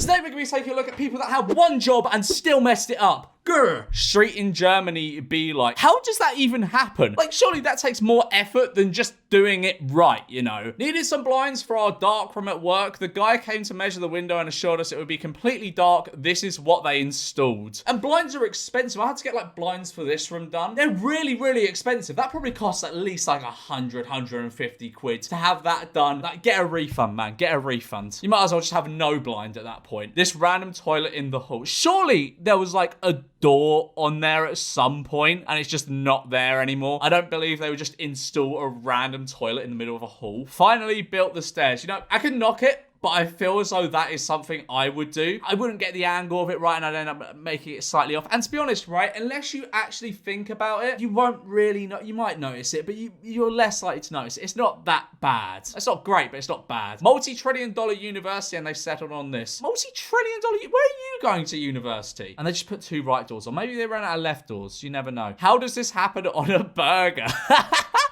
Today we're going to be taking a look at people that have one job and still messed it up. Grr. Street in Germany be like, how does that even happen? Like, surely that takes more effort than just doing it right, you know? Needed some blinds for our dark room at work. The guy came to measure the window and assured us it would be completely dark. This is what they installed. And blinds are expensive. I had to get like blinds for this room done. They're really, really expensive. That probably costs at least like 150 quid to have that done. Like, get a refund, man. Get a refund. You might as well just have no blind at that point. This random toilet in the hall. Surely there was like a door on there at some point and it's just not there anymore. I don't believe they would just install a random toilet in the middle of a hall. Finally built the stairs. You know, I can knock it, but I feel as though that is something I would do. I wouldn't get the angle of it right and I'd end up making it slightly off. And to be honest, right, unless you actually think about it, you won't really know. You might notice it, but you're less likely to notice it. It's not that bad. It's not great, but it's not bad. Multi-trillion-dollar university, and they've settled on this. Multi-trillion-dollar, where are you going to university? And they just put 2 right doors on. Maybe they ran out of left doors. You never know. How does this happen on a burger?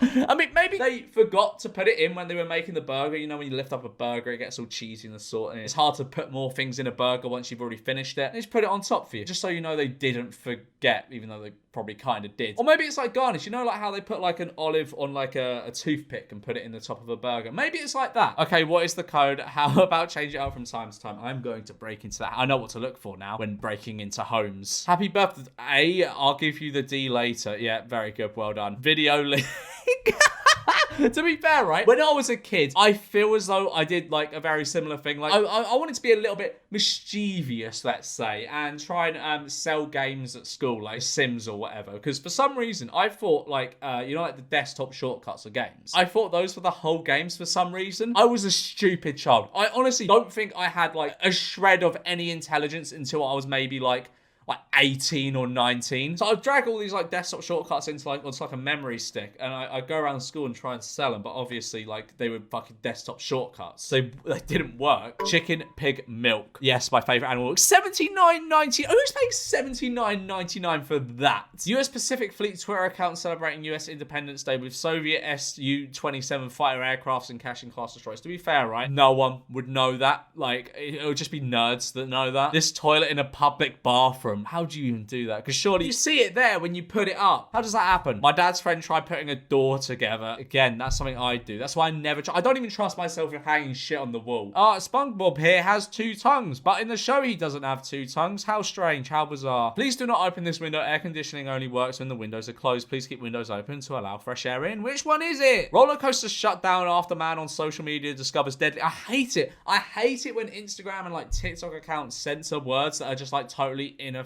I mean, maybe they forgot to put it in when they were making the burger. You know, when you lift up a burger, it gets all cheesy and the sort. And it's hard to put more things in a burger once you've already finished it. They just put it on top for you, just so you know they didn't forget, even though they probably kind of did. Or maybe it's like garnish. You know, like how they put like an olive on like a toothpick and put it in the top of a burger. Maybe it's like that. Okay, what is the code? How about change it out from time to time? I'm going to break into that. I know what to look for now when breaking into homes. Happy birthday. I'll give you the D later. Yeah, very good. Well done. Video link. To be fair, right, when I was a kid, I feel as though I did like a very similar thing. Like I wanted to be a little bit mischievous, let's say, and try and sell games at school, like Sims or whatever. Because for some reason, I thought like, you know, like the desktop shortcuts of games. I thought those were the whole games for some reason. I was a stupid child. I honestly don't think I had like a shred of any intelligence until I was maybe like 18 or 19. So I'd drag all these like desktop shortcuts into like onto like a memory stick, and I'd go around school and try and sell them, but obviously like they were fucking desktop shortcuts, so they didn't work. Chicken, pig, milk. Yes, my favorite animal. $79.90. Who's paying $79.99 for that? US Pacific Fleet Twitter account celebrating US Independence Day with Soviet Su-27 fighter aircrafts and caching class destroyers. To be fair, right, no one would know that. Like, it would just be nerds that know that. This toilet in a public bathroom. How do you even do that? Because surely you see it there when you put it up. How does that happen? My dad's friend tried putting a door together. Again, that's something I do. That's why I never try. I don't even trust myself with hanging shit on the wall. SpongeBob here has 2 tongues, but in the show he doesn't have 2 tongues. How strange. How bizarre. Please do not open this window. Air conditioning only works when the windows are closed. Please keep windows open to allow fresh air in. Which one is it? Roller coaster shut down after man on social media discovers deadly. I hate it. I hate it when Instagram and like TikTok accounts censor words that are just like totally inoffensive.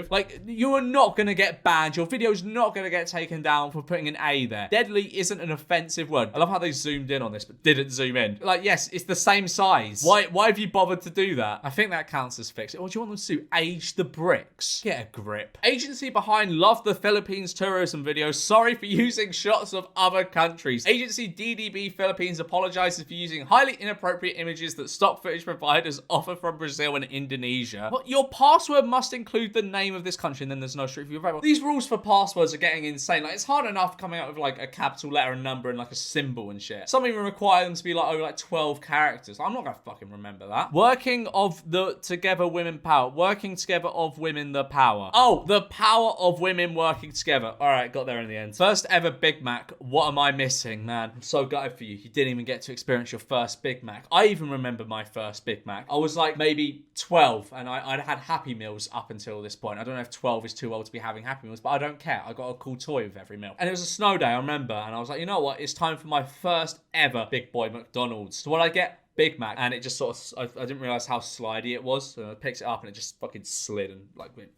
Like, you are not going to get banned. Your video's not going to get taken down for putting an A there. Deadly isn't an offensive word. I love how they zoomed in on this, but didn't zoom in. Like, yes, it's the same size. Why have you bothered to do that? I think that counts as fixed. What do you want them to do? Age the bricks? Get a grip. Agency behind Love the Philippines tourism video. Sorry for using shots of other countries. Agency DDB Philippines apologizes for using highly inappropriate images that stock footage providers offer from Brazil and Indonesia. But your password must include the name of this country, and then there's no Street View available. These rules for passwords are getting insane. Like, it's hard enough coming up with like a capital letter and number and like a symbol and shit. Some even require them to be like over like 12 characters. I'm not gonna fucking remember that. Working of the together women power. Working together of women the power. Oh, the power of women working together. All right, got there in the end. First ever Big Mac. What am I missing, man? I'm so gutted for you. You didn't even get to experience your first Big Mac. I even remember my first Big Mac. I was like maybe 12 and I'd had Happy Meals up until this point. I don't know if 12 is too old to be having Happy Meals, but I don't care. I got a cool toy with every meal. And it was a snow day, I remember, and I was like, you know what? It's time for my first ever Big Boy McDonald's. So what I get? Big Mac, and it just sort of, I didn't realize how slidey it was, so I picked it up and it just fucking slid and like went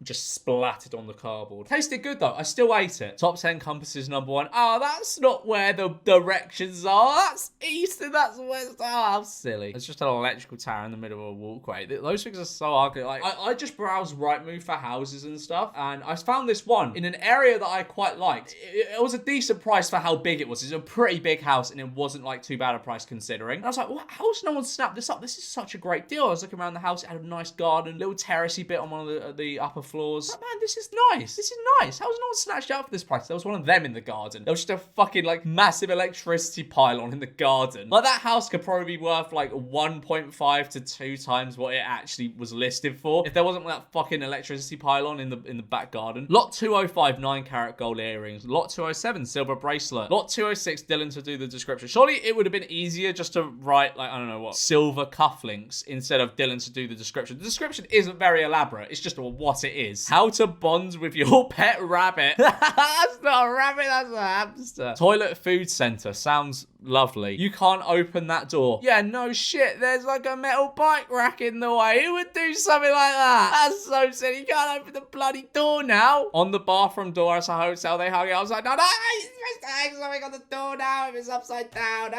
just splattered on the cardboard. Tasted good though. I still ate it. Top 10 compasses #1. Oh, that's not where the directions are. That's east and that's west. Oh, I'm silly. It's just an electrical tower in the middle of a walkway. Those things are so ugly. Like, I just browsed Rightmove for houses and stuff, and I found this one in an area that I quite liked. It was a decent price for how big it was. It's a pretty big house, and it wasn't like too bad a price considering. And I was like, well, how has no one snapped this up? This is such a great deal. I was looking around the house. It had a nice garden, little terracey bit on one of the upper floors. Like, man, this is nice. This is nice. How was no one snatched out for this price? There was one of them in the garden. There was just a fucking, like, massive electricity pylon in the garden. Like, that house could probably be worth, like, 1.5 to 2 times what it actually was listed for if there wasn't that fucking electricity pylon in the back garden. Lot 205, 9-carat gold earrings. Lot 207, silver bracelet. Lot 206, Dylan to do the description. Surely it would have been easier just to write, like, I don't know what, silver cufflinks instead of Dylan to do the description. The description isn't very elaborate. It's just what it is. How to bond with your pet rabbit. That's not a rabbit, that's a hamster. Toilet food center. Sounds lovely. You can't open that door. Yeah, no shit. There's like a metal bike rack in the way. Who would do something like that? That's so silly. You can't open the bloody door now. On the bathroom door at a hotel, they hung it. I was like, no, you're supposed to hang something on the door now if it's upside down.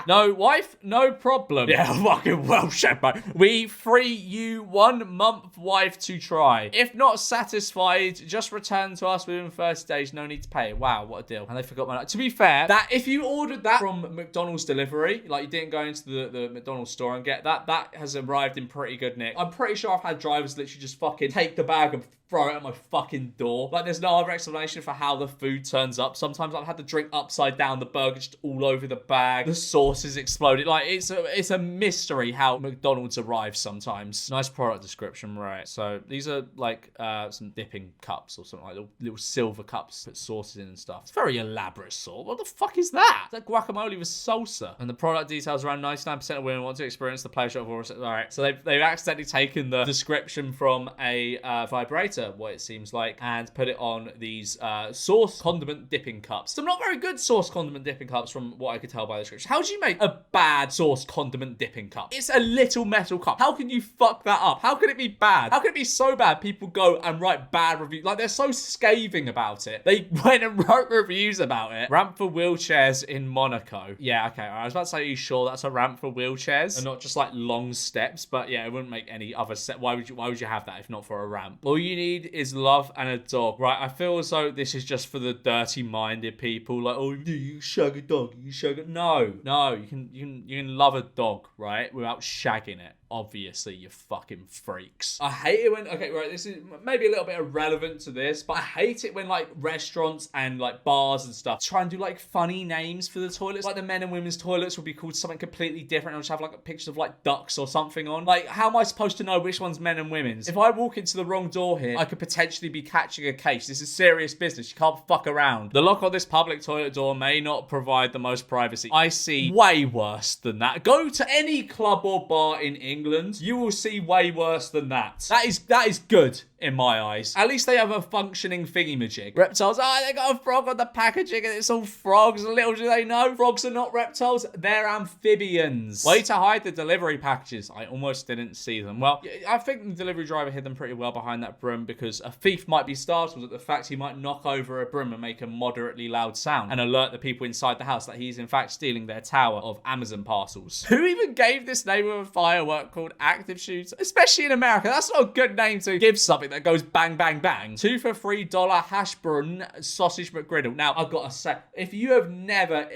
No, wife, no problem. Yeah, fucking well, shepherd. We free you 1 month, wife, to try. If not satisfied, just return to us within 30 days. No need to pay. Wow, what a deal. And they forgot my... To be fair, that if you ordered that from McDonald's delivery, like you didn't go into the McDonald's store and get that has arrived in pretty good nick. I'm pretty sure I've had drivers literally just fucking take the bag and throw it at my fucking door. Like, there's no other explanation for how the food turns up. Sometimes I've had the drink upside down, the burger just all over the bag, the sauce is exploded. Like, it's a mystery how McDonald's arrives sometimes. Nice product description, right? So these are like some dipping cups or something, like little silver cups, put sauces in and stuff. It's very elaborate sauce. What the fuck is that? Is that guacamole with salsa? And the product details around 99% of women want to experience the pleasure of oral sex. All right, so they've accidentally taken the description from a vibrator, what it seems like, and put it on these sauce condiment dipping cups. Some not very good sauce condiment dipping cups from what I could tell by the description. How do you make a bad sauce condiment dipping cup? It's a little metal cup. How can you fuck that up? How can it be bad? How can it be so bad people go and write bad reviews? Like, they're so scathing about it. They went and wrote reviews about it. Ramp for wheelchairs in Monaco. Yeah, okay. I was about to say, are you sure that's a ramp for wheelchairs and not just like long steps? But yeah, it wouldn't make any other set. Why would you have that if not for a ramp? All you need is love and a dog. Right, I feel as though this is just for the dirty-minded people. Like, oh, you shag a dog, you shag a... No, you can love a dog, right, without shagging it. Obviously, you fucking freaks. I hate it when... Okay, right, this is maybe a little bit irrelevant to this, but I hate it when, like, restaurants and, like, bars and stuff try and do, like, funny names for the toilets. Like, the men and women's toilets will be called something completely different. I'll just have, like, pictures of, like, ducks or something on. Like, how am I supposed to know which one's men and women's? If I walk into the wrong door here, I could potentially be catching a case. This is serious business. You can't fuck around. The lock on this public toilet door may not provide the most privacy. I see way worse than that. Go to any club or bar in England, you will see way worse than that. That is good in my eyes. At least they have a functioning thingy-majig. Reptiles, they got a frog on the packaging and it's all frogs. Little do they know, frogs are not reptiles, they're amphibians. Way to hide the delivery packages. I almost didn't see them. Well, I think the delivery driver hid them pretty well behind that broom because a thief might be startled at the fact he might knock over a broom and make a moderately loud sound and alert the people inside the house that he's in fact stealing their tower of Amazon parcels. Who even gave this name of a firework called active shooter? Especially in America, that's not a good name to give something that goes bang, bang, bang. 2 for $3 hash brown sausage McGriddle. Now, I've got to say, if you have never,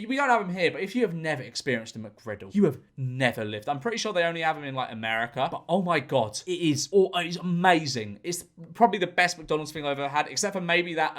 we don't have them here, but if you have never experienced a McGriddle, you have never lived. I'm pretty sure they only have them in like America, but oh my God, it's amazing. It's probably the best McDonald's thing I've ever had, except for maybe that,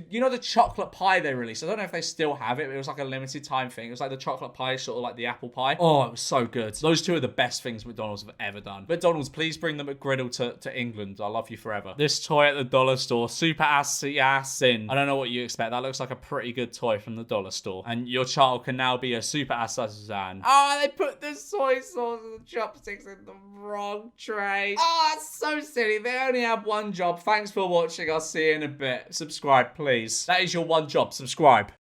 you know, the chocolate pie they released. I don't know if they still have it, but it was like a limited time thing. It was like the chocolate pie, sort of like the apple pie. Oh, it was so good. Those two are the best things McDonald's have ever done. McDonald's, please bring the McGriddle to England. I love you forever. This toy at the dollar store, super assassin. I don't know what you expect. That looks like a pretty good toy from the dollar store. And your child can now be a super assassin. Oh, they put the soy sauce and the chopsticks in the wrong tray. Oh, that's so silly. They only have one job. Thanks for watching. I'll see you in a bit. Subscribe, please. That is your one job. Subscribe.